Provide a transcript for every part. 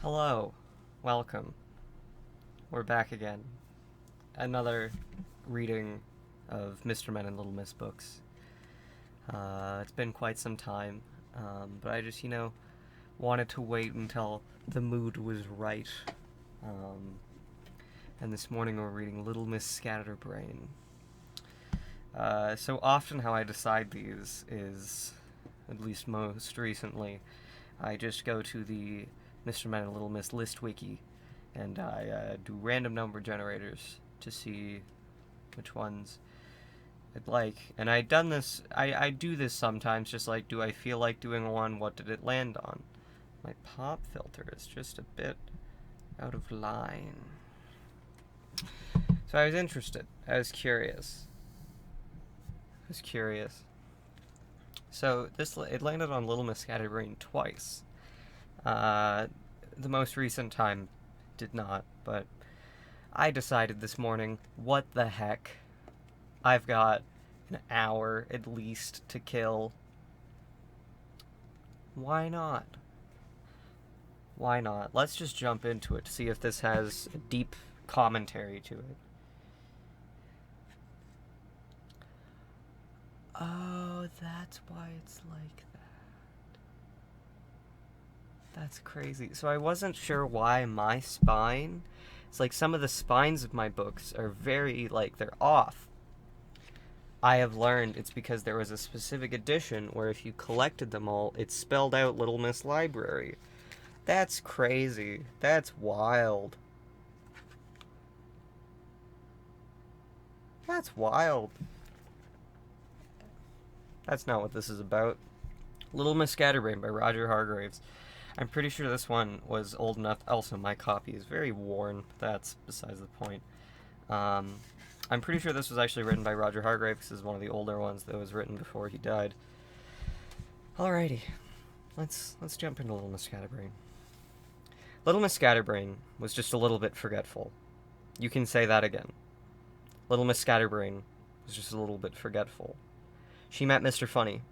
Hello, welcome. We're back again. Another reading of Mr. Men and Little Miss books. It's been quite some time, but I just, wanted to wait until the mood was right. And this morning we're reading Little Miss Scatterbrain. So often how I decide these is, at least most recently, I just go to the Mr. Men and Little Miss list wiki, and I do random number generators to see which ones I'd like. And I do this sometimes, just like, do I feel like doing one? What did it land on? My pop filter is just a bit out of line. So I was interested. I was curious. So it landed on Little Miss Scatterbrain twice. The most recent time did not, but I decided this morning, what the heck? I've got an hour at least to kill. Why not? Let's just jump into it to see if this has a deep commentary to it. Oh, that's why it's like that. That's crazy. So I wasn't sure why my spine... It's like some of the spines of my books are very, they're off. I have learned it's because there was a specific edition where if you collected them all, it spelled out Little Miss Library. That's crazy. That's wild. That's wild. That's not what this is about. Little Miss Scatterbrain by Roger Hargraves. I'm pretty sure this one was old enough. Also, my copy is very worn. That's besides the point. I'm pretty sure this was actually written by Roger Hargraves. This is one of the older ones that was written before he died. Alrighty. Let's jump into Little Miss Scatterbrain. Little Miss Scatterbrain was just a little bit forgetful. You can say that again. Little Miss Scatterbrain was just a little bit forgetful. She met Mr. Funny.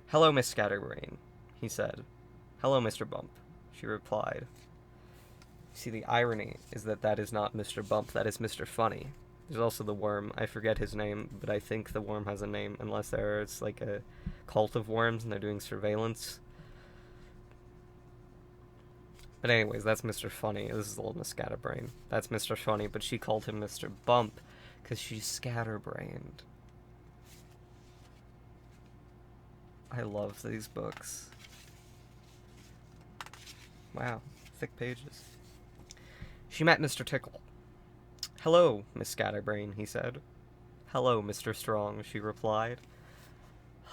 "Hello, Miss Scatterbrain," he said. "Hello, Mr. Bump," she replied. See, the irony is that is not Mr. Bump, that is Mr. Funny. There's also the worm. I forget his name, but I think the worm has a name, unless there's like a cult of worms and they're doing surveillance. But anyways, that's Mr. Funny. This is Little Miss Scatterbrain. That's Mr. Funny, but she called him Mr. Bump because she's scatterbrained. I love these books. Wow, thick pages. She met Mr. Tickle. "Hello, Miss Scatterbrain," he said. "Hello, Mr. Strong," she replied.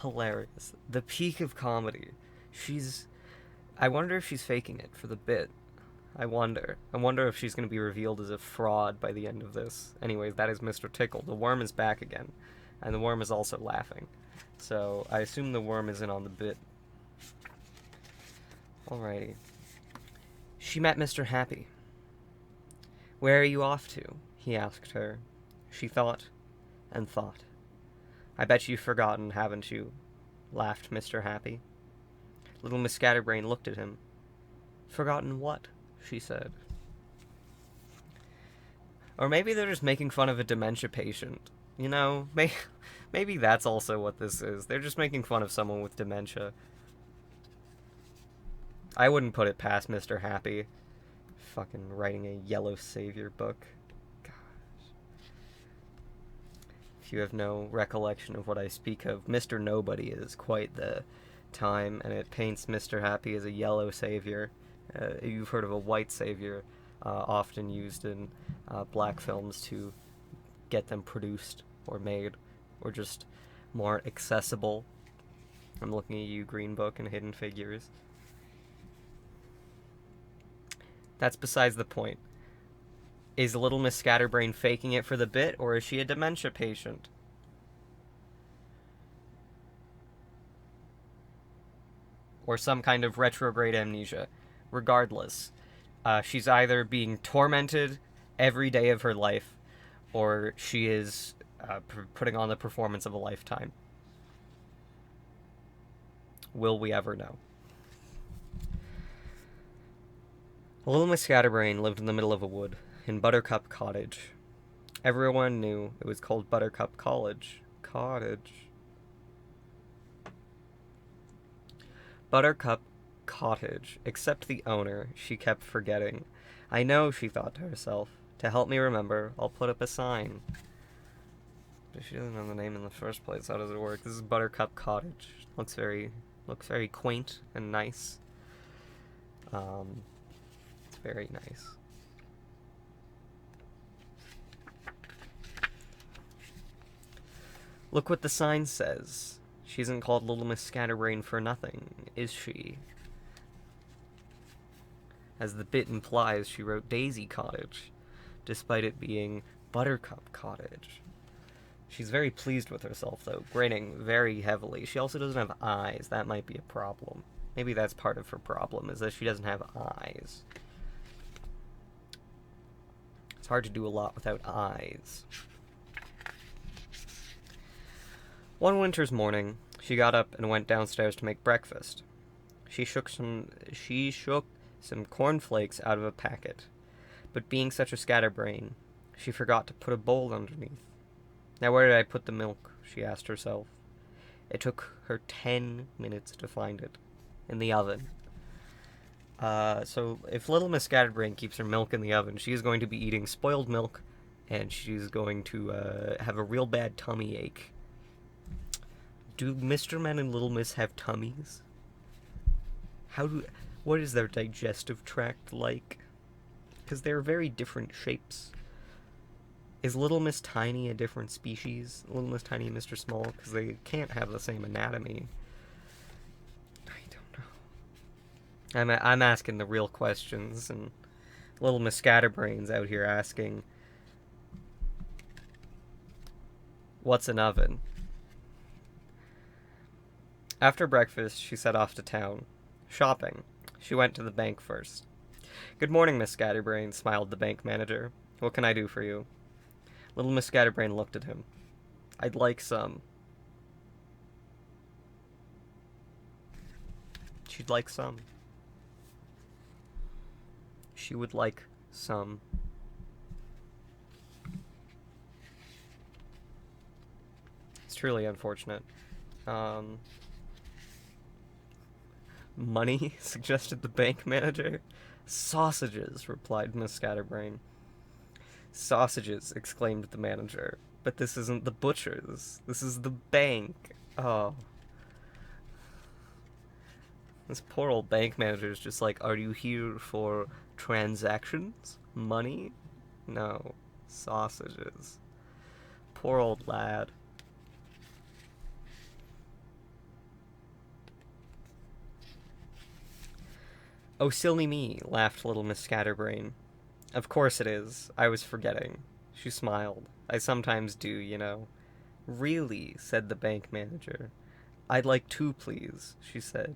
Hilarious. The peak of comedy. I wonder if she's faking it for the bit. I wonder if she's going to be revealed as a fraud by the end of this. Anyways, that is Mr. Tickle. The worm is back again. And the worm is also laughing. So, I assume the worm is in on the bit. Alrighty. She met Mr. Happy. "Where are you off to?" he asked her. She thought and thought. "I bet you've forgotten, haven't you?" laughed Mr. Happy. Little Miss Scatterbrain looked at him. "Forgotten what?" she said. Or maybe they're just making fun of a dementia patient. Maybe that's also what this is. They're just making fun of someone with dementia. I wouldn't put it past Mr. Happy. Fucking writing a yellow savior book. Gosh. If you have no recollection of what I speak of, Mr. Nobody is quite the time, and it paints Mr. Happy as a yellow savior. You've heard of a white savior, often used in black films to get them produced or made, or just more accessible. I'm looking at you, Green Book and Hidden Figures. That's besides the point. Is Little Miss Scatterbrain faking it for the bit, or is she a dementia patient? Or some kind of retrograde amnesia. Regardless, she's either being tormented every day of her life, or she is putting on the performance of a lifetime. Will we ever know? Little Miss Scatterbrain lived in the middle of a wood, in Buttercup Cottage. Everyone knew it was called Buttercup College. Cottage. Buttercup Cottage, except the owner, she kept forgetting. I know, she thought to herself. To help me remember, I'll put up a sign. But she doesn't know the name in the first place. How does it work? This is Buttercup Cottage. Looks very quaint and nice. It's very nice. Look what the sign says. She isn't called Little Miss Scatterbrain for nothing, is she? As the bit implies, she wrote Daisy Cottage, despite it being Buttercup Cottage. She's very pleased with herself, though, grinning very heavily. She also doesn't have eyes. That might be a problem. Maybe that's part of her problem, is that she doesn't have eyes. It's hard to do a lot without eyes. One winter's morning, she got up and went downstairs to make breakfast. She shook some cornflakes out of a packet, but being such a scatterbrain, she forgot to put a bowl underneath. Now where did I put the milk? She asked herself. It took her 10 minutes to find it. In the oven. So if Little Miss Scatterbrain keeps her milk in the oven, she is going to be eating spoiled milk, and she's going to have a real bad tummy ache. Do Mr. Men and Little Miss have tummies? What is their digestive tract like? Because they're very different shapes. Is Little Miss Tiny a different species? Little Miss Tiny and Mr. Small? Because they can't have the same anatomy. I don't know. I'm asking the real questions, and Little Miss Scatterbrain's out here asking, what's an oven? After breakfast, she set off to town. Shopping. She went to the bank first. Good morning, Miss Scatterbrain, smiled the bank manager. What can I do for you? Little Miss Scatterbrain looked at him. I'd like some. She'd like some. She would like some. It's truly unfortunate. Money? Suggested the bank manager. Sausages, replied Miss Scatterbrain. Sausages, exclaimed the manager. But this isn't the butcher's. This is the bank. Oh. This poor old bank manager is just like, are you here for transactions? Money? No. Sausages. Poor old lad. Oh, silly me, laughed little Miss Scatterbrain. Of course it is. I was forgetting. She smiled. I sometimes do, you know. Really, said the bank manager. I'd like 2, please, she said.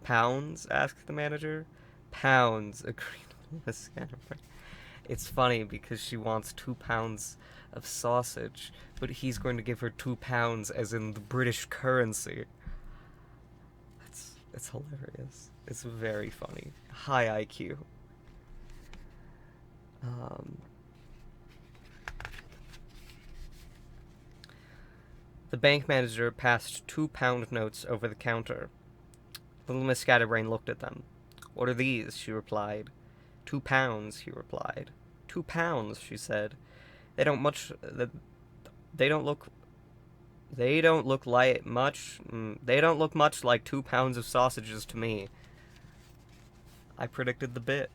Pounds? Asked the manager. Pounds, agreed Miss Scatterbrain. It's funny because she wants 2 pounds of sausage, but he's going to give her 2 pounds as in the British currency. It's hilarious. It's very funny. High IQ. The bank manager passed 2-pound notes over the counter. Little Miss Scatterbrain looked at them. What are these? She replied. 2 pounds, he replied. 2 pounds, she said. They don't look much like 2 pounds of sausages to me. I predicted the bit.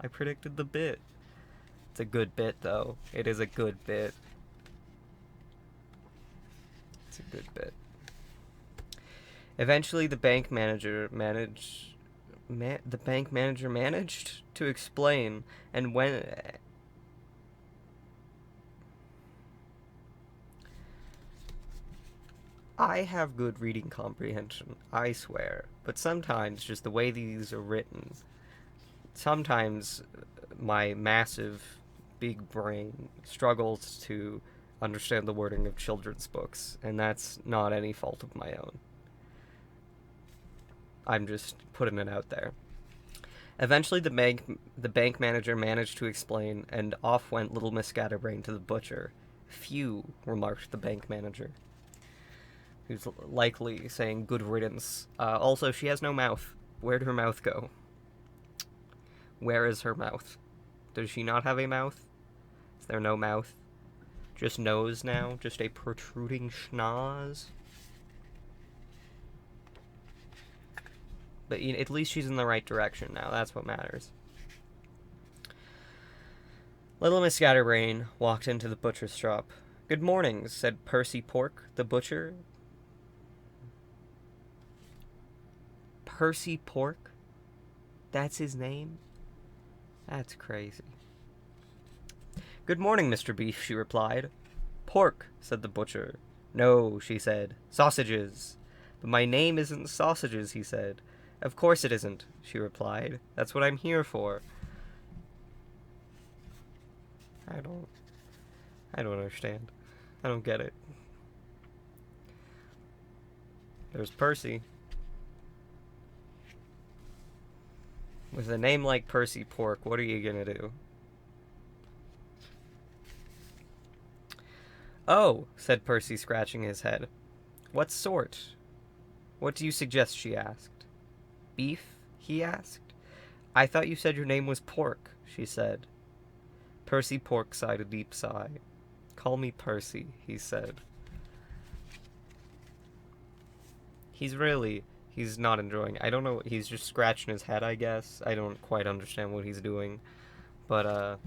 It's a good bit, though. It is a good bit. It's a good bit. Eventually, the bank manager managed to explain, and when I have good reading comprehension, I swear, but sometimes just the way these are written, sometimes my massive, big brain struggles to understand the wording of children's books, and that's not any fault of my own. I'm just putting it out there. Eventually, the bank manager managed to explain, and off went little Miss Scatterbrain to the butcher. Phew, remarked the bank manager, who's likely saying good riddance. Also, she has no mouth. Where'd her mouth go? Where is her mouth? Does she not have a mouth? Is there no mouth? Just nose now? Just a protruding schnoz? But at least she's in the right direction now. That's what matters. Little Miss Scatterbrain walked into the butcher's shop. "Good morning," said Percy Pork, the butcher. Percy Pork? That's his name? That's crazy. "Good morning, Mr. Beef," she replied. "Pork," said the butcher. "No," she said. "Sausages." "But my name isn't Sausages," he said. "Of course it isn't," she replied. "That's what I'm here for." I don't understand. I don't get it. There's Percy. With a name like Percy Pork, what are you gonna do? "Oh," said Percy, scratching his head. "What sort? What do you suggest?" she asked. "Beef?" he asked. "I thought you said your name was Pork," she said. Percy Pork sighed a deep sigh. "Call me Percy," he said. He's not enjoying it. I don't know, he's just scratching his head, I guess. I don't quite understand what he's doing. But,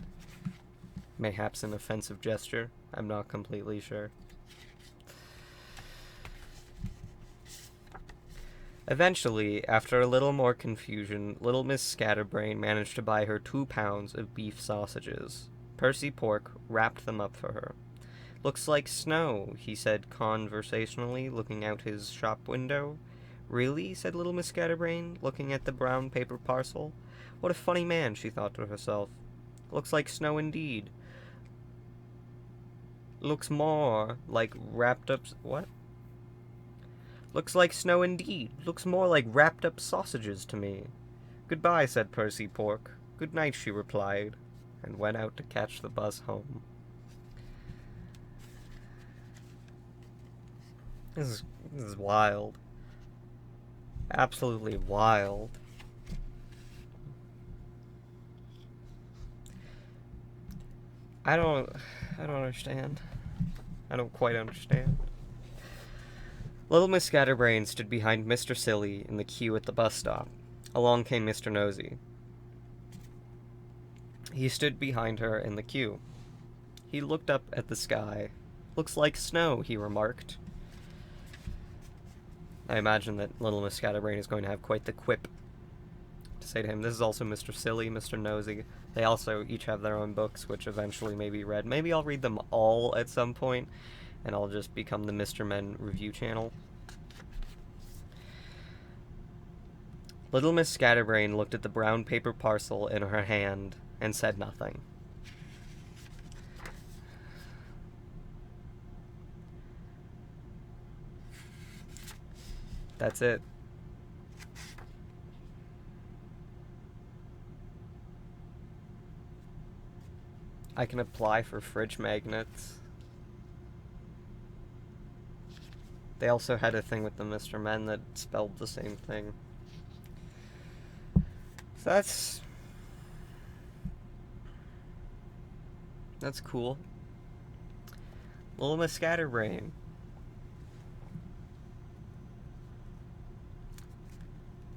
mayhaps an offensive gesture. I'm not completely sure. Eventually, after a little more confusion, little Miss Scatterbrain managed to buy her 2 pounds of beef sausages. Percy Pork wrapped them up for her. "Looks like snow," he said conversationally, looking out his shop window. "Really?" said little Miss Scatterbrain, looking at the brown paper parcel. "What a funny man," she thought to herself. "Looks like snow indeed. Looks more like wrapped up... what? Looks like snow indeed. Looks more like wrapped up sausages to me." "Goodbye," said Percy Pork. "Good night," she replied, and went out to catch the bus home. This is wild. Absolutely wild. I don't understand. I don't quite understand. Little Miss Scatterbrain stood behind Mr. Silly in the queue at the bus stop. Along came Mr. Nosy. He stood behind her in the queue. He looked up at the sky. "Looks like snow," he remarked. I imagine that little Miss Scatterbrain is going to have quite the quip to say to him. This is also Mr. Silly, Mr. Nosy. They also each have their own books, which eventually may be read. Maybe I'll read them all at some point, and I'll just become the Mr. Men review channel. Little Miss Scatterbrain looked at the brown paper parcel in her hand and said nothing. That's it. I can apply for fridge magnets. They also had a thing with the Mr. Men that spelled the same thing. So that's cool. Little Miss Scatterbrain.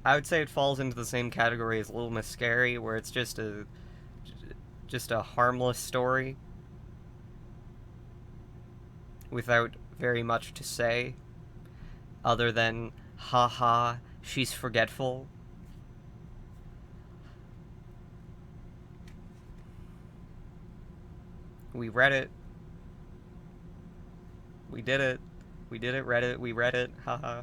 I would say it falls into the same category as Little Miss Scary, where it's just a harmless story without very much to say other than, haha, she's forgetful. We read it. We did it. We did it, read it, we read it, haha.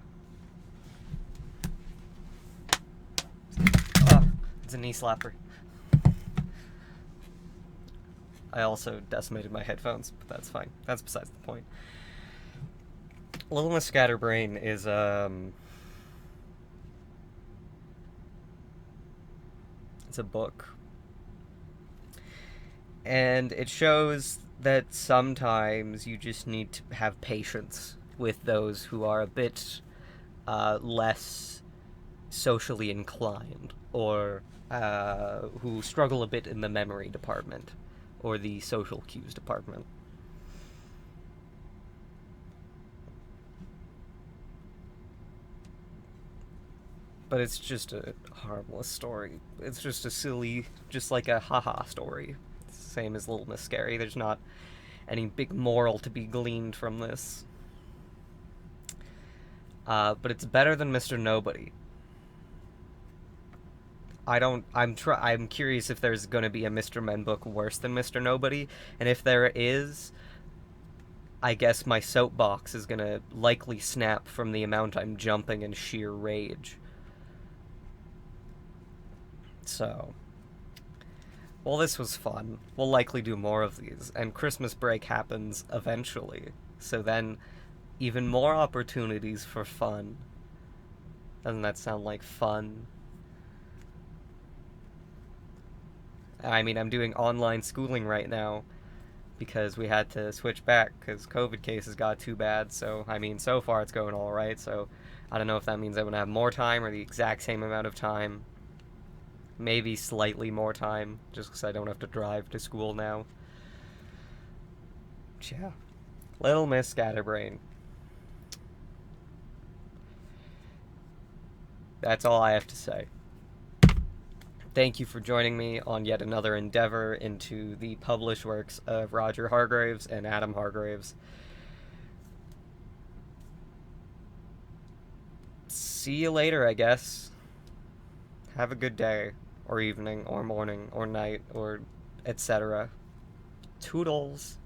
Oh, it's a knee slapper. I also decimated my headphones, but that's fine. That's besides the point. Little Miss Scatterbrain is, It's a book. And it shows that sometimes you just need to have patience with those who are a bit less socially inclined, or who struggle a bit in the memory department or the social cues department. But it's just a harmless story. It's just a silly, just like a haha story. Same as Little Miss Scary. There's not any big moral to be gleaned from this. But it's better than Mr. Nobody. I'm curious if there's going to be a Mr. Men book worse than Mr. Nobody, and if there is, I guess my soapbox is going to likely snap from the amount I'm jumping in sheer rage. So, well, this was fun. We'll likely do more of these, and Christmas break happens eventually. So then, even more opportunities for fun. Doesn't that sound like fun? I mean, I'm doing online schooling right now because we had to switch back because COVID cases got too bad. So, I mean, so far it's going all right. So, I don't know if that means I'm going to have more time or the exact same amount of time. Maybe slightly more time, just because I don't have to drive to school now. Yeah. Little Miss Scatterbrain. That's all I have to say. Thank you for joining me on yet another endeavor into the published works of Roger Hargraves and Adam Hargraves. See you later, I guess. Have a good day, or evening, or morning, or night, or etc. Toodles.